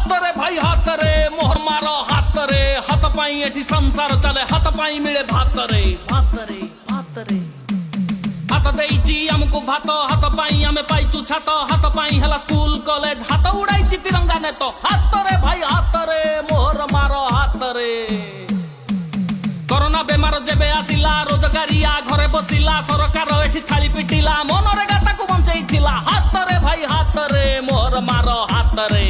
ହାତରେ ଭାଇ ହାତରେ ମୋହର ମାର ହାତରେ ହାତ ପାଇଁ ଏଠି ସଂସାର ଚାଲେ ହାତ ପାଇଁ ମିଳେ ଭାତରେ ଭାତରେ ଭାତରେ ହାତ ଦେଇଛି ଆମକୁ ଭାତ ହାତ ପାଇଁ ଆମେ ପାଇଛୁ ଛାତ ହାତ ପାଇଁ ହେଲା ସ୍କୁଲ କଲେଜ ହାତ ଉଡାଇଛି ତିରଙ୍ଗା ନେତ ହାତରେ ଭାଇ ହାତରେ ମୋହର ମାର ହାତରେ କରୋନା ବେମାର ଯେବେ ଆସିଲା ରୋଜଗାରିଆ ଘରେ ବସିଲା ସରକାର ଏଠି ଥାଳି ପିଟିଲା ମନରେଗା ତାକୁ ବଞ୍ଚେଇଥିଲା ହାତରେ ଭାଇ ହାତରେ ମୋହର ମାର ହାତରେ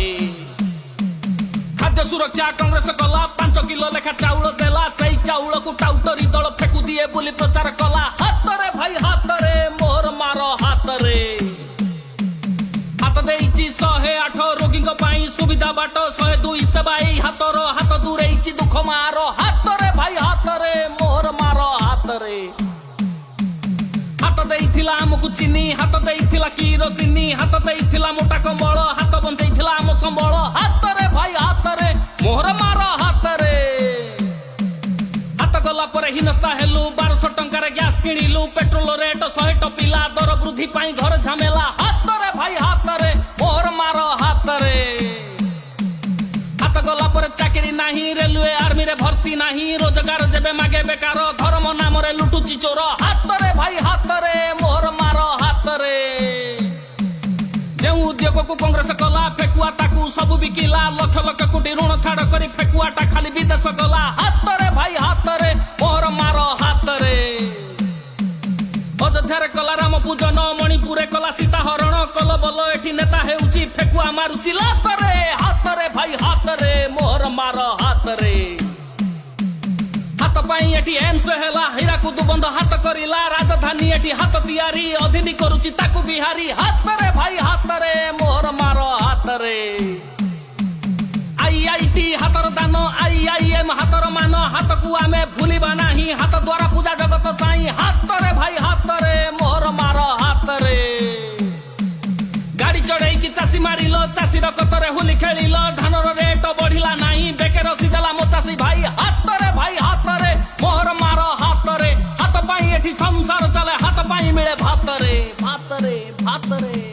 ଖାଦ୍ୟ ସୁରକ୍ଷା କଂଗ୍ରେସ କଲା 5 କିଲୋ ଲେଖା ଚାଉଳ ଦେଲା ସେଇ ଚାଉଳକୁ ଟାଉଟରୀ ଦଳ ଫେକୁ ଦିଏ ବୋଲି ପ୍ରଚାର କଲା ହାତରେ ଭାଇ ହାତରେ ମୋହର ମାର ହାତରେ ହାତ ଦେଇଛି 108 ରୋଗୀଙ୍କ ପାଇଁ ସୁବିଧା ବାଟ 102 ସେବା ଏଇ ହାତର ହାତ ଦୂରେଇଛି ଦୁଃଖ ମାର ହାତରେ ଭାଇ ହାତରେ ମୋହର ମାର ହାତରେ ହାତ ଦେଇଥିଲା ଆମକୁ ଚିନି ହାତ ଦେଇଥିଲା କିରୋସିନି ହାତ ଦେଇଥିଲା ମୋଟା କମ୍ବଳ ହାତ ବଞ୍ଚେଇଥିଲା ଆମ ସମ୍ବଳ ହାତରେ ଭାଇ ହାତରେ ମୋହର ମାର ହାତରେ ହାତ ଗଲା ପରେ ହିନସ୍ତା ହେଲୁ 1200 ଟଙ୍କାରେ ଗ୍ୟାସ୍ କିଣିଲୁ ପେଟ୍ରୋଲ ରେଟ 100 ଟପିଲା ଦର ବୃଦ୍ଧି ପାଇଁ ଘର ଝାମେଲା ହାତରେ ଭାଇ ହାତରେ ମୋହର ମାର ହାତରେ ହାତ ଗଲା ପରେ ଚାକିରି ନାହିଁ ରେଲୱେ ଆର୍ମିରେ ଭର୍ତ୍ତି ନାହିଁ ରୋଜଗାର ଯେବେ ମାଗେ ବେକାର ଧର୍ମ ନାମରେ ଲୁଟୁଛି ଚୋର ହାତରେ ଭାଇ ହାତରେ ମୋହର ମାର ହାତରେ ଯେଉଁ ଉଦ୍ୟୋଗକୁ କଂଗ୍ରେସ କଲା ଫେକୁଆ ତାକୁ ସବୁ ବିକିଲା ଲକ୍ଷ ଲକ୍ଷ କୋଟି ଋଣ ଛାଡ କରି ଫେକୁଆଟା ଖାଲି ବିଦେଶ ଗଲା ହାତରେ ଭାଇ ହାତରେ ମୋହର ମାର ହାତରେ ଅଯୋଧ୍ୟାରେ କଲା ରାମ ପୂଜନ ମଣିପୁରରେ କଲା ସୀତା ହରଣ କଲ ବଲ ଏଠି ନେତା ହେଉଛି ଫେକୁଆ ମାରୁଛି ଲାତରେ ହାତରେ ଭାଇ ହାତରେ ମୋହର ମାର ହାତରେ ହାତ ପାଇଁ ଏଠି ଏମ୍ସ ହେଲା ହୀରାକୁଦ ବନ୍ଧ ହାତ କରିଲା ରାଜଧାନୀ ଏଠି ହାତ ତିଆରି ଅଧୀନି କରୁଛି ତାକୁ ବିହାରୀ ହାତରେ ଭାଇ ହାତରେ ମୋହର ମାର ହାତରେ IIT ହାତର ଦାନ IIM ହାତର ମାନ ହାତକୁ ଆମେ ଭୁଲିବା ନାହିଁ ହାତ ଦ୍ୱାରା ପୂଜା ଜଗତ ସାଇଁ ହାତରେ ଭାଇ ହାତରେ ମୋହର ମାର ହାତରେ ଗାଡି ଚଢେଇକି ଚାଷୀ ମାରିଲ ଚାଷୀର କତରେ ହୋଲି ଖେଳିଲ ଧାନର ରେଟ ବଢିଲା ନାହିଁ ବେକେ ରସି ଦେଲା ମୋ ଚାଷୀ ଭାଇ ହାତରେ ଭାଇ ହାତରେ ମୋହର ମାର ହାତରେ ହାତ ପାଇଁ ଏଠି ସଂସାର ଚାଲେ ହାତ ପାଇଁ ମିଳେ ଭାତରେ ଭାତରେ ଭାତରେ